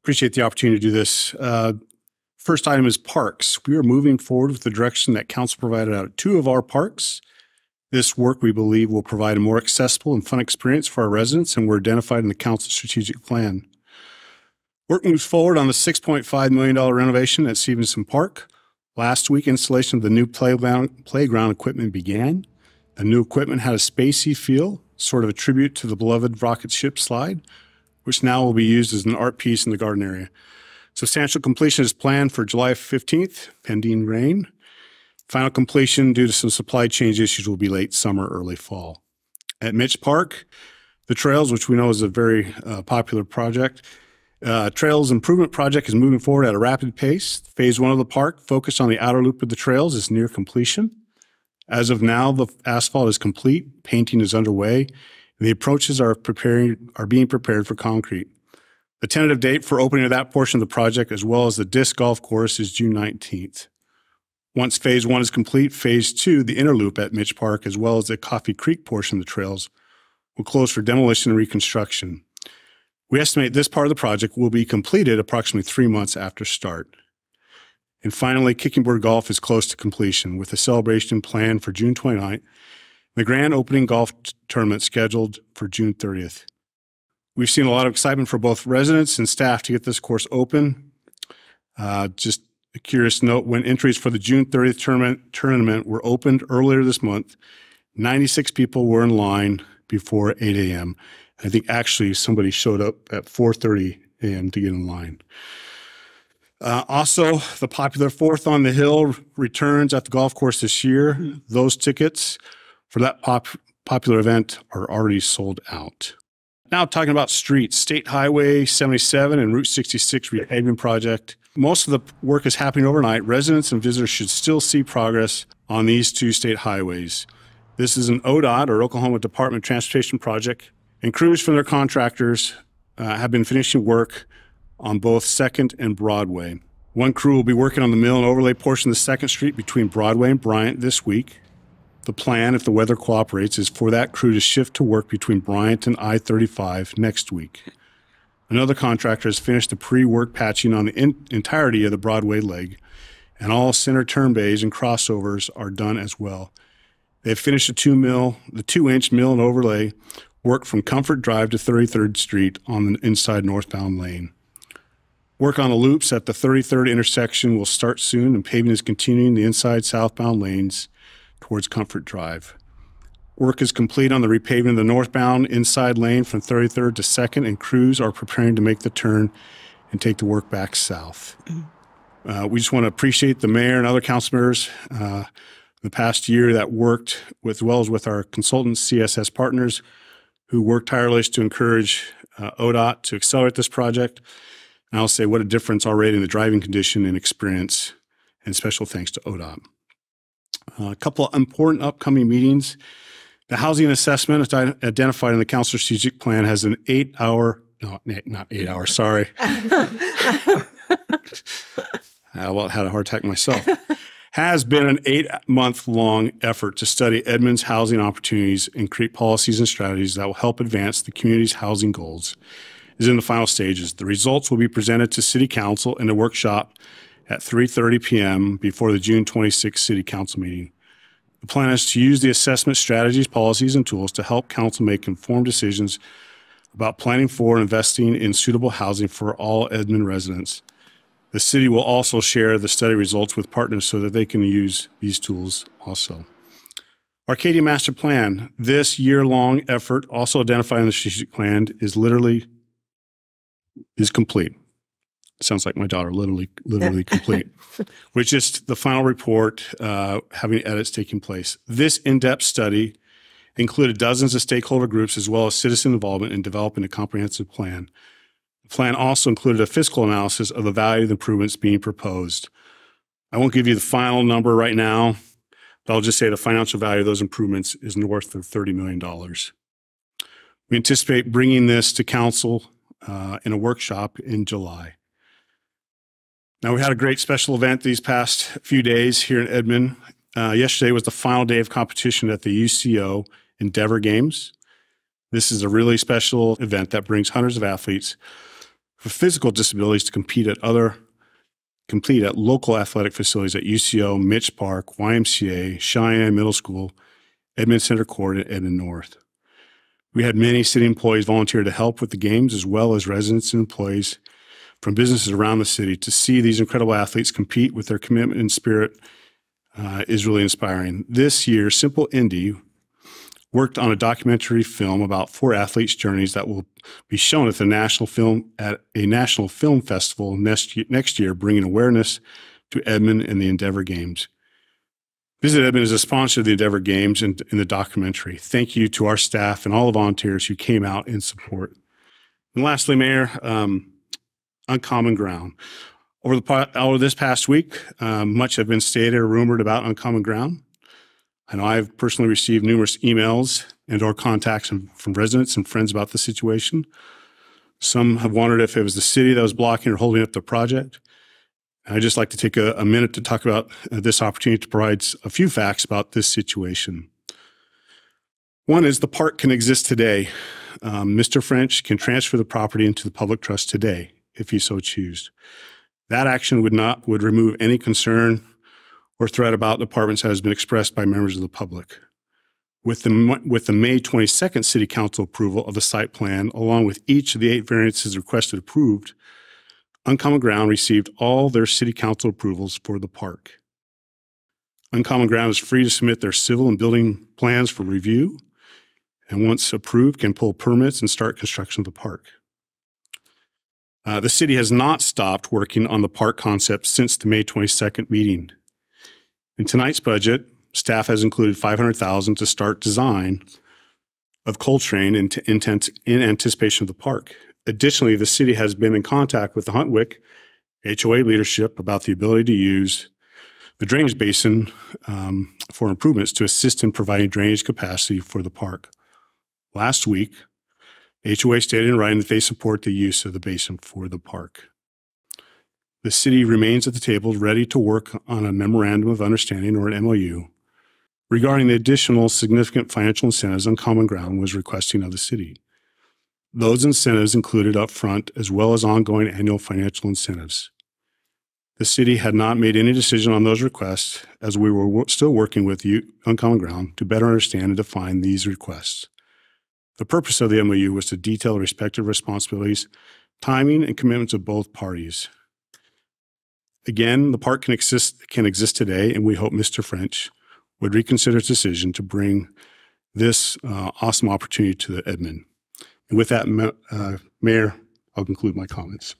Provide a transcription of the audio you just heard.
Appreciate the opportunity to do this. First item is parks. We are moving forward with the direction that council provided out at 2 of our parks. This work, we believe, will provide a more accessible and fun experience for our residents, and we're identified in the council strategic plan. Work moves forward on the $6.5 million renovation at Stephenson Park. Last week, installation of the new playground equipment began. The new equipment had a spacey feel, sort of a tribute to the beloved rocket ship slide, which now will be used as an art piece in the garden area. Substantial completion is planned for July 15th, pending rain. Final completion due to some supply chain issues will be late summer, early fall. At Mitch Park, the trails, which we know is a very popular project, Trails Improvement Project is moving forward at a rapid pace. Phase 1 of the park, focused on the outer loop of the trails, is near completion. As of now, the asphalt is complete, painting is underway, and the approaches are being prepared for concrete. The tentative date for opening of that portion of the project, as well as the disc golf course, is June 19th. Once phase 1 is complete, phase 2, the inner loop at Mitch Park, as well as the Coffee Creek portion of the trails, will close for demolition and reconstruction. We estimate this part of the project will be completed approximately 3 months after start. And finally, KickingBird Golf is close to completion, with a celebration planned for June 29th, the grand opening golf tournament scheduled for June 30th. We've seen a lot of excitement for both residents and staff to get this course open. Just a curious note, when entries for the June 30th tournament were opened earlier this month, 96 people were in line before 8 a.m. I think actually somebody showed up at 4:30 a.m. to get in line. Also, the popular Fourth on the Hill returns at the golf course this year. Those tickets for that popular event are already sold out. Now talking about streets, State Highway 77 and Route 66 repaving project. Most of the work is happening overnight. Residents and visitors should still see progress on these 2 state highways. This is an ODOT, or Oklahoma Department of Transportation project, and crews from their contractors have been finishing work on both 2nd and Broadway. One crew will be working on the mill and overlay portion of the 2nd Street between Broadway and Bryant this week. The plan, if the weather cooperates, is for that crew to shift to work between Bryant and I-35 next week. Another contractor has finished the pre-work patching on the entirety of the Broadway leg, and all center turn bays and crossovers are done as well. They've finished the 2-inch mill and overlay work from Comfort Drive to 33rd Street on the inside northbound lane. Work on the loops at the 33rd intersection will start soon, and paving is continuing the inside southbound lanes towards Comfort Drive. Work is complete on the repaving of the northbound inside lane from 33rd to 2nd, and crews are preparing to make the turn and take the work back south. We just want to appreciate the mayor and other council members the past year that worked as well as with our consultants, CSS partners, who worked tirelessly to encourage ODOT to accelerate this project. And I'll say what a difference already in the driving condition and experience, and special thanks to ODOT. A couple of important upcoming meetings. The housing assessment identified in the council strategic plan has an 8-hour, no, not 8 hours, sorry. I had a heart attack myself. Has been an 8-month-long effort to study Edmond's housing opportunities and create policies and strategies that will help advance the community's housing goals. Is in the final stages. The results will be presented to City Council in a workshop at 3:30 p.m. before the June 26th City Council meeting. The plan is to use the assessment strategies, policies, and tools to help council make informed decisions about planning for and investing in suitable housing for all Edmond residents. The city will also share the study results with partners so that they can use these tools also. Arcadia Master Plan. This year-long effort, also identified in the strategic plan, is complete. Sounds like my daughter, literally complete, which is the final report having edits taking place. This in-depth study included dozens of stakeholder groups as well as citizen involvement in developing a comprehensive plan. The plan also included a fiscal analysis of the value of the improvements being proposed. I won't give you the final number right now, but I'll just say the financial value of those improvements is north of $30 million. We anticipate bringing this to council in a workshop in July. Now, we had a great special event these past few days here in Edmond. Yesterday was the final day of competition at the UCO Endeavor Games. This is a really special event that brings hundreds of athletes with physical disabilities to complete at local athletic facilities at UCO, Mitch Park, YMCA, Cheyenne Middle School, Edmond Center Court, and Edmond North. We had many city employees volunteer to help with the games, as well as residents and employees from businesses around the city. To see these incredible athletes compete with their commitment and spirit is really inspiring. This year, Simple Indy worked on a documentary film about 4 athletes' journeys that will be shown at a national film festival next year, bringing awareness to Edmond and the Endeavor Games. Visit Edmond is a sponsor of the Endeavor Games in the documentary. Thank you to our staff and all the volunteers who came out in support. And lastly, Mayor, Uncommon Ground. Over this past week, much have been stated or rumored about Uncommon Ground. I know I've personally received numerous emails and or contacts from residents and friends about the situation. Some have wondered if it was the city that was blocking or holding up the project. I'd just like to take a minute to talk about this opportunity to provide a few facts about this situation. One is the park can exist today. Mr. French can transfer the property into the public trust today, if he so chooses. That action would remove any concern or threat about the apartments that has been expressed by members of the public. With the May 22nd City Council approval of the site plan, along with each of the 8 variances requested approved, Uncommon Ground received all their City Council approvals for the park. Uncommon Ground is free to submit their civil and building plans for review, and once approved, can pull permits and start construction of the park. The city has not stopped working on the park concept since the May 22nd meeting. In tonight's budget, staff has included $500,000 to start design of Coltrane in anticipation of the park. Additionally, the city has been in contact with the Huntwick HOA leadership about the ability to use the drainage basin for improvements to assist in providing drainage capacity for the park. Last week, HOA stated in writing that they support the use of the basin for the park. The city remains at the table ready to work on a memorandum of understanding or an MOU regarding the additional significant financial incentives Uncommon Ground was requesting of the city. Those incentives included upfront as well as ongoing annual financial incentives. The city had not made any decision on those requests as we were still working with Uncommon Ground to better understand and define these requests. The purpose of the MOU was to detail the respective responsibilities, timing, and commitments of both parties. Again, the park can exist today, and we hope Mr. French would reconsider his decision to bring this awesome opportunity to the Edmond. And with that, Mayor, I'll conclude my comments.